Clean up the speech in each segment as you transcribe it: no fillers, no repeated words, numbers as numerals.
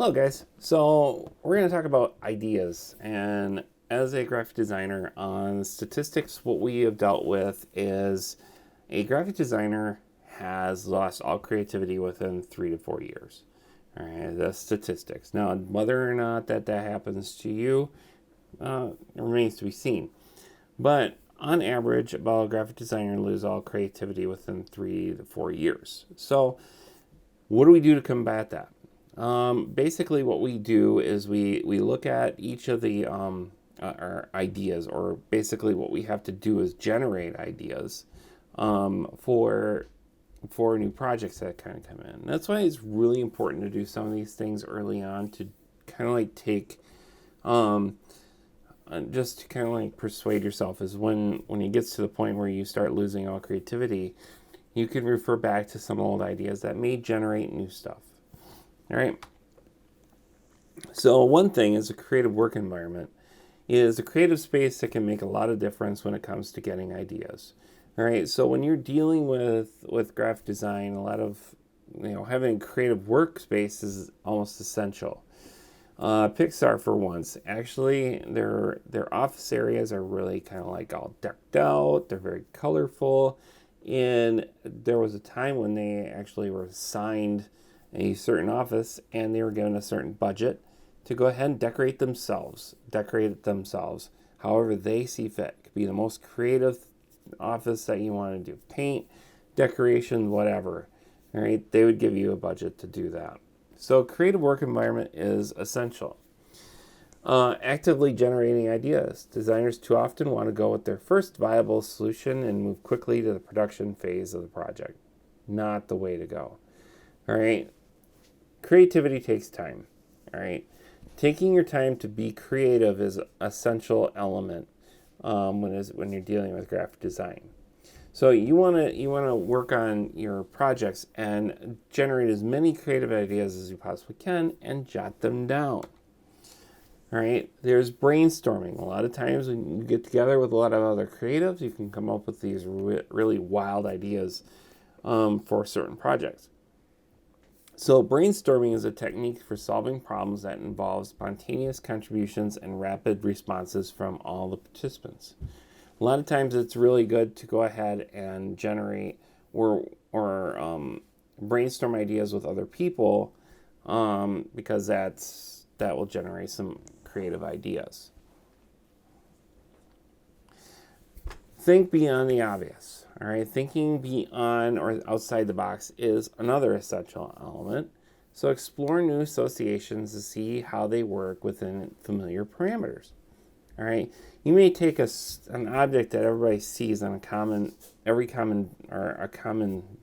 Hello, guys. So, we're going to talk about ideas. And as a graphic designer on statistics, what we have dealt with is a graphic designer has lost all creativity within 3 to 4 years. All right, that's statistics. Now, whether or not that happens to you remains to be seen. But on average, about a graphic designer lose all creativity within 3 to 4 years. So, what do we do to combat that? Basically, what we do is we look at each of the our ideas, or basically what we have to do is generate ideas for new projects that kind of come in. That's why it's really important to do some of these things early on to kind of like take just to kind of like persuade yourself is when it gets to the point where you start losing all creativity, you can refer back to some old ideas that may generate new stuff. All right. So one thing is a creative work environment is a creative space that can make a lot of difference when it comes to getting ideas. All right. So when you're dealing with graphic design, a lot of having a creative workspace is almost essential. Pixar, for once, actually, their office areas are really kind of like all decked out. They're very colorful, and there was a time when they actually were assigned a certain office, and they were given a certain budget to go ahead and decorate it themselves, however they see fit. It could be the most creative office that you want to do, paint, decoration, whatever. All right, they would give you a budget to do that. So, creative work environment is essential. Actively generating ideas. Designers too often want to go with their first viable solution and move quickly to the production phase of the project. Not the way to go. All right. Creativity takes time. All right. Taking your time to be creative is an essential element when you're dealing with graphic design. So you want to work on your projects and generate as many creative ideas as you possibly can and jot them down. All right. There's brainstorming. A lot of times when you get together with a lot of other creatives, you can come up with these really wild ideas for certain projects. So brainstorming is a technique for solving problems that involves spontaneous contributions and rapid responses from all the participants. A lot of times it's really good to go ahead and generate or brainstorm ideas with other people because that will generate some creative ideas. Think beyond the obvious. All right, thinking beyond or outside the box is another essential element. So explore new associations to see how they work within familiar parameters. All right, you may take an object that everybody sees on a common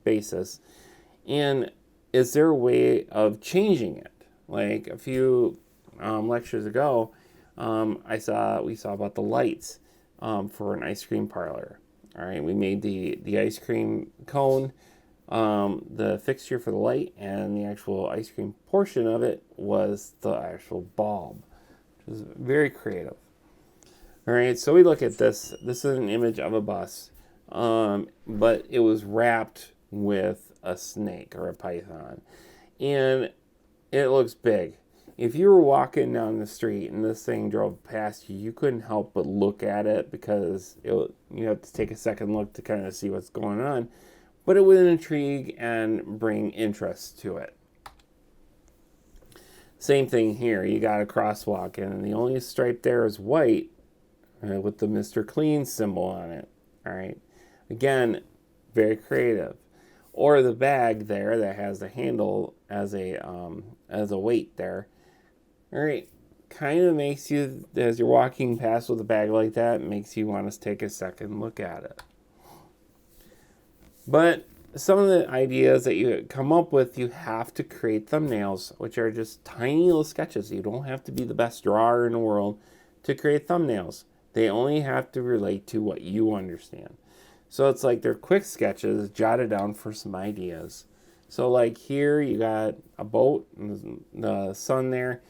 basis, and is there a way of changing it? Like a few lectures ago, we saw about the lights for an ice cream parlor. All right, we made the ice cream cone, the fixture for the light, and the actual ice cream portion of it was the actual bulb, which was very creative. All right, so we look at this. This is an image of a bus, but it was wrapped with a snake or a python, and it looks big. If you were walking down the street and this thing drove past you, you couldn't help but look at it because you have to take a second look to kind of see what's going on, but it would intrigue and bring interest to it. Same thing here. You got a crosswalk, and the only stripe there is white, with the Mr. Clean symbol on it. All right. Again, very creative. Or the bag there that has the handle as a weight there. All right. Kind of makes you, as you're walking past with a bag like that, makes you want to take a second look at it. But some of the ideas that you come up with, you have to create thumbnails, which are just tiny little sketches. You don't have to be the best drawer in the world to create thumbnails. They only have to relate to what you understand. So it's like they're quick sketches jotted down for some ideas. So like here you got a boat and the sun there.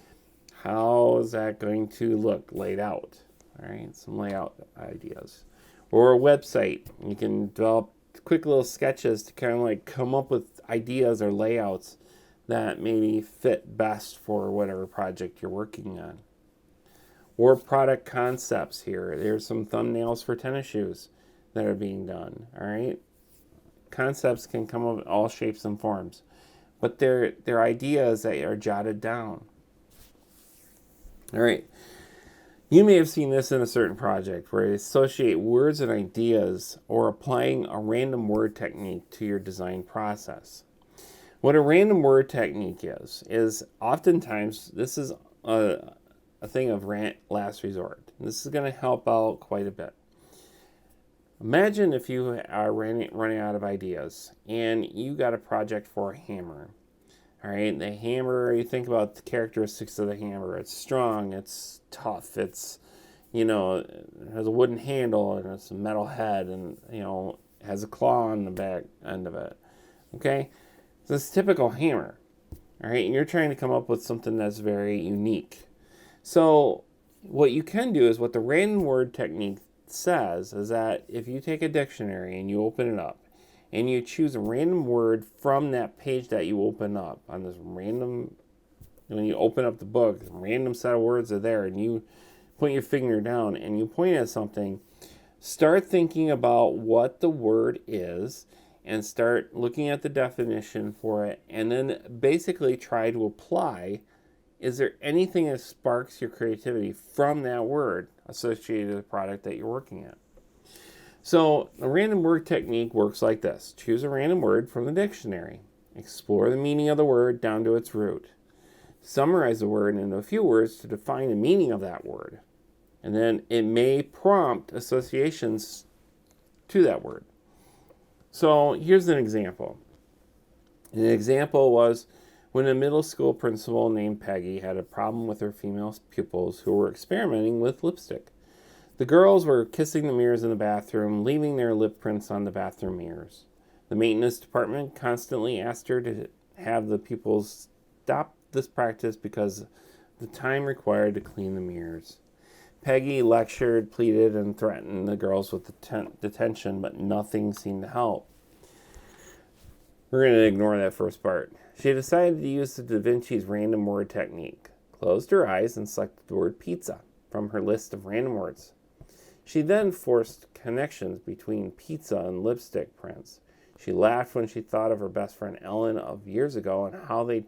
How is that going to look laid out? All right, some layout ideas. Or a website. You can develop quick little sketches to kind of like come up with ideas or layouts that maybe fit best for whatever project you're working on. Or product concepts here. There's some thumbnails for tennis shoes that are being done. All right. Concepts can come of all shapes and forms, but they're ideas that are jotted down. All right. You may have seen this in a certain project where you associate words and ideas or applying a random word technique to your design process. What a random word technique is oftentimes this is a thing of last resort. This is going to help out quite a bit. Imagine if you are running out of ideas and you got a project for a hammer. All right, the hammer, you think about the characteristics of the hammer. It's strong, it's tough, it's, it has a wooden handle and it's a metal head and, it has a claw on the back end of it. Okay, so it's a typical hammer. All right, and you're trying to come up with something that's very unique. So what you can do is what the random word technique says is that if you take a dictionary and you open it up and you choose a random word from that page that you open up on this random, when you open up the book, a random set of words are there and you put your finger down and you point at something, start thinking about what the word is and start looking at the definition for it and then basically try to apply. Is there anything that sparks your creativity from that word associated with the product that you're working at? So a random word technique works like this. Choose a random word from the dictionary. Explore the meaning of the word down to its root. Summarize the word into a few words to define the meaning of that word. And then it may prompt associations to that word. So here's an example. An example was when a middle school principal named Peggy had a problem with her female pupils who were experimenting with lipstick. The girls were kissing the mirrors in the bathroom, leaving their lip prints on the bathroom mirrors. The maintenance department constantly asked her to have the pupils stop this practice because of the time required to clean the mirrors. Peggy lectured, pleaded, and threatened the girls with detention, but nothing seemed to help. We're going to ignore that first part. She decided to use the Da Vinci's random word technique, closed her eyes, and selected the word pizza from her list of random words. She then forced connections between pizza and lipstick prints. She laughed when she thought of her best friend Ellen of years ago and how they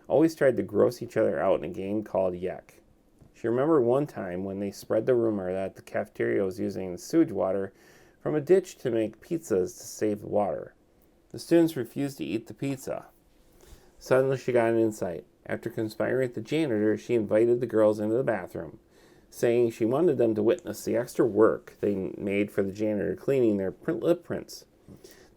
always tried to gross each other out in a game called Yuck. She remembered one time when they spread the rumor that the cafeteria was using the sewage water from a ditch to make pizzas to save the water. The students refused to eat the pizza. Suddenly she got an insight. After conspiring with the janitor, she invited the girls into the bathroom, saying she wanted them to witness the extra work they made for the janitor cleaning their lip prints.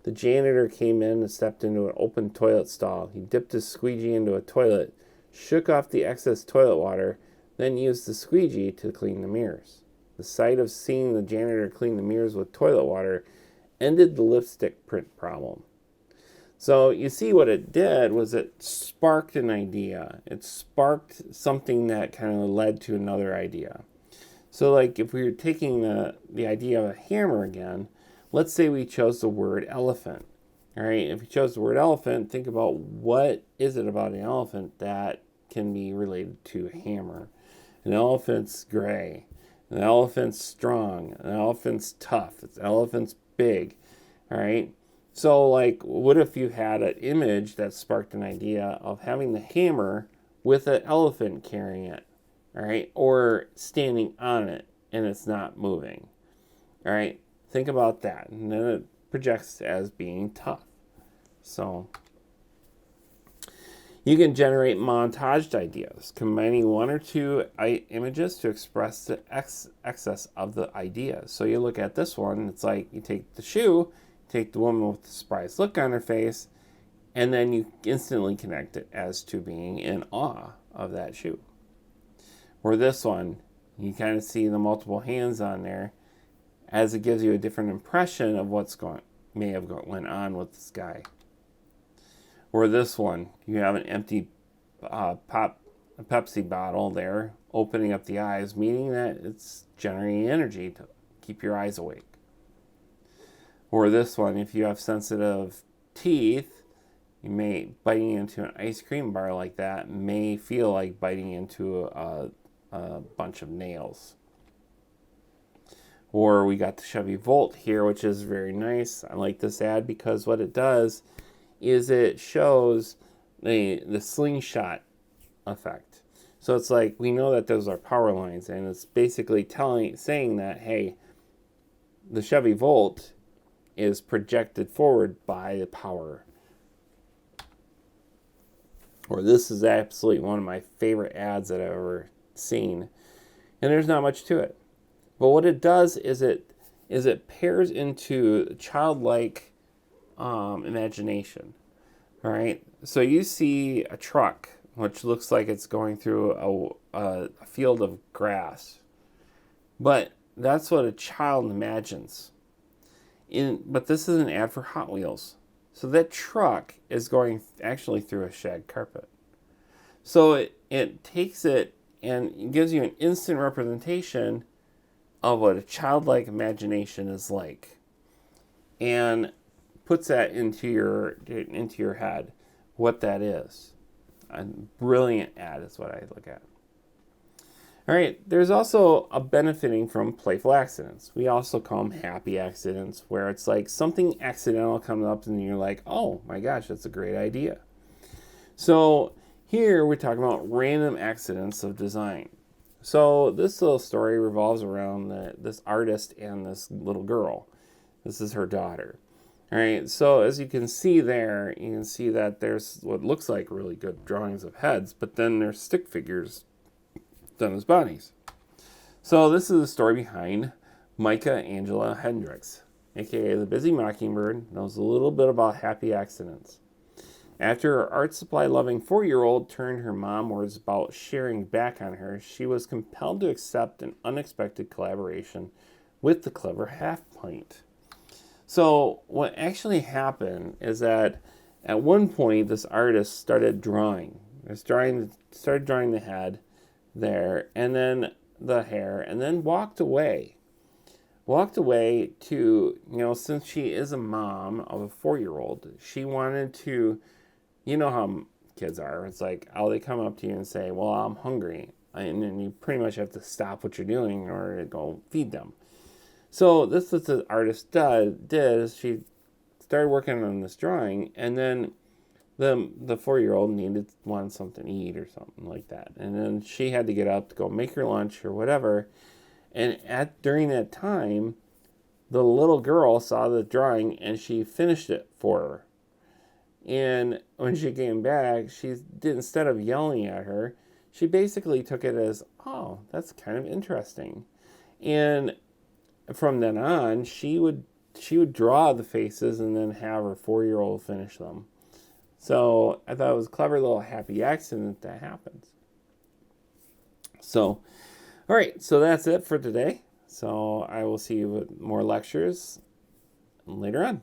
The janitor came in and stepped into an open toilet stall. He dipped his squeegee into a toilet, shook off the excess toilet water, then used the squeegee to clean the mirrors. The sight of seeing the janitor clean the mirrors with toilet water ended the lipstick print problem. So you see what it did was it sparked an idea. It sparked something that kind of led to another idea. So like if we were taking the idea of a hammer again, let's say we chose the word elephant. All right, if you chose the word elephant, think about what is it about an elephant that can be related to a hammer. An elephant's gray. An elephant's strong. An elephant's tough. An elephant's big. All right. So, like, what if you had an image that sparked an idea of having the hammer with an elephant carrying it, all right, or standing on it and it's not moving, all right? Think about that, and then it projects as being tough. So, you can generate montaged ideas, combining one or two images to express the excess of the idea. So, you look at this one, it's like you take the shoe, take the woman with the surprised look on her face, and then you instantly connect it as to being in awe of that shoe. Or this one, you kind of see the multiple hands on there as it gives you a different impression of may have went on with this guy. Or this one, you have an empty Pepsi bottle there, opening up the eyes, meaning that it's generating energy to keep your eyes awake. Or this one, if you have sensitive teeth, You may biting into an ice cream bar like that may feel like biting into a bunch of nails. Or we got the Chevy Volt here, which is very nice. I like this ad because what it does is it shows the slingshot effect. So it's like we know that those are power lines, and it's basically saying that, hey, the Chevy Volt is projected forward by the power. Or this is absolutely one of my favorite ads that I've ever seen. And there's not much to it. But what it does is it pairs into childlike imagination. All right. So you see a truck, which looks like it's going through a field of grass. But that's what a child imagines. But this is an ad for Hot Wheels. So that truck is going actually through a shag carpet. So it takes it and gives you an instant representation of what a childlike imagination is like, and puts that into your head, what that is. A brilliant ad is what I look at. All right, there's also a benefiting from playful accidents. We also call them happy accidents, where it's like something accidental comes up and you're like, oh my gosh, that's a great idea. So here we're talking about random accidents of design. So this little story revolves around this artist and this little girl. This is her daughter. All right, so as you can see there, you can see that there's what looks like really good drawings of heads, but then there's stick figures done as bodies. So this is the story behind Micah Angela Hendricks, aka the Busy Mockingbird, knows a little bit about happy accidents. After her art supply loving 4-year-old turned her mom words about sharing back on her, she was compelled to accept an unexpected collaboration with the clever half pint. So what actually happened is that at one point this artist started drawing. Started drawing the head there, and then the hair, and then walked away to, since she is a mom of a 4-year-old, she wanted to, you know how kids are, it's like, oh, they come up to you and say, well, I'm hungry, and then you pretty much have to stop what you're doing in order to go feed them. So this is what the artist did is she started working on this drawing, and then the 4-year-old wanted something to eat or something like that. And then she had to get up to go make her lunch or whatever. And during that time, the little girl saw the drawing and she finished it for her. And when she came back, instead of yelling at her, she basically took it as, oh, that's kind of interesting. And from then on, she would draw the faces and then have her 4-year-old finish them. So I thought it was a clever little happy accident that happens. So, all right, so that's it for today. So I will see you with more lectures later on.